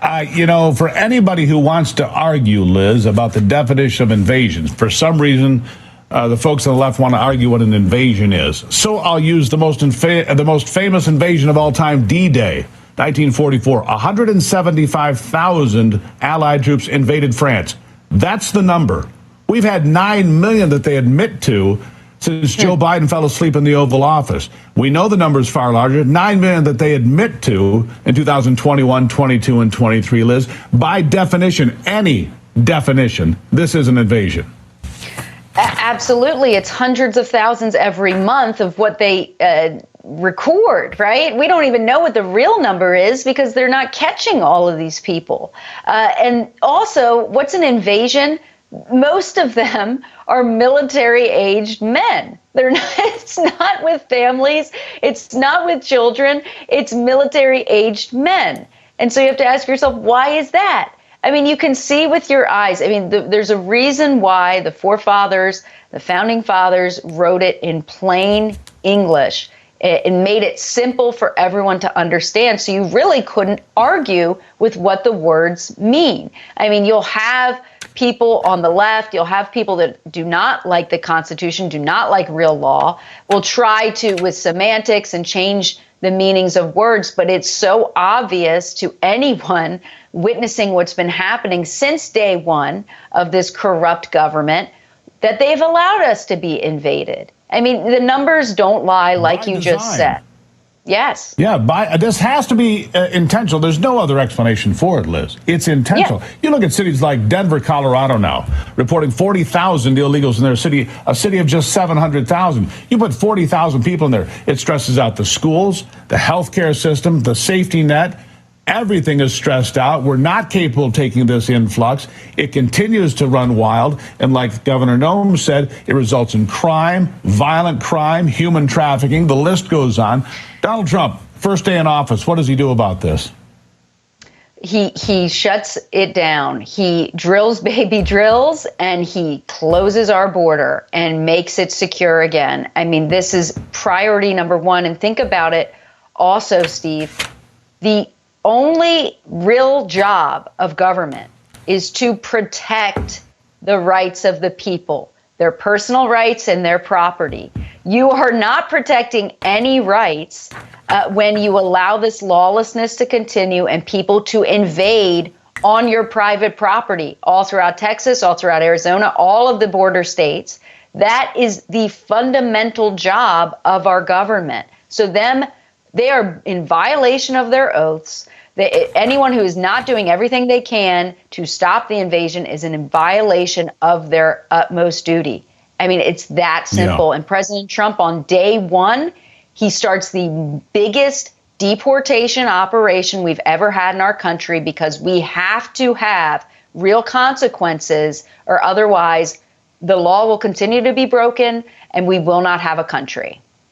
For anybody who wants to argue, Liz, about the definition of invasions, for some reason, the folks on the left want to argue what an invasion is. So I'll use the most famous invasion of all time, D-Day, 1944. 175,000 Allied troops invaded France. That's the number. We've had 9 million that they admit to since Joe Biden fell asleep in the Oval Office. We know the number is far larger, 9 million that they admit to in 2021, 22, and 23, Liz. By definition, any definition, this is an invasion. Absolutely. It's hundreds of thousands every month of what they record, right? We don't even know what the real number is because they're not catching all of these people. And also, what's an invasion? Most of them are military-aged men. They're not, it's not with families. It's not with children. It's military-aged men. And so you have to ask yourself, why is that? I mean, you can see with your eyes. I mean, there's a reason why the forefathers, the founding fathers, wrote it in plain English. It made it simple for everyone to understand. So you really couldn't argue with what the words mean. I mean, you'll have people on the left, you'll have people that do not like the Constitution, do not like real law, will try to, with semantics and change the meanings of words. But it's so obvious to anyone witnessing what's been happening since day one of this corrupt government that they've allowed us to be invaded. I mean, the numbers don't lie, like you just said. Yes. Yeah, this has to be intentional. There's no other explanation for it, Liz. It's intentional. Yeah. You look at cities like Denver, Colorado now, reporting 40,000 illegals in their city, a city of just 700,000. You put 40,000 people in there. It stresses out the schools, the healthcare system, the safety net. Everything is stressed out. We're not capable of taking this influx. It continues to run wild. And like Governor Nome said, it results in crime, violent crime, human trafficking. The list goes on. Donald Trump, first day in office, what does he do about this? He shuts it down. He drills baby drills, and he closes our border and makes it secure again. I mean, this is priority number one. And think about it also, Steve, the only real job of government is to protect the rights of the people, their personal rights and their property. You are not protecting any rights when you allow this lawlessness to continue and people to invade on your private property all throughout Texas, all throughout Arizona, all of the border states. That is the fundamental job of our government. So they are in violation of their oaths. Anyone who is not doing everything they can to stop the invasion is in violation of their utmost duty. I mean, it's that simple. Yeah. And President Trump, on day one, he starts the biggest deportation operation we've ever had in our country because we have to have real consequences, or otherwise the law will continue to be broken and we will not have a country.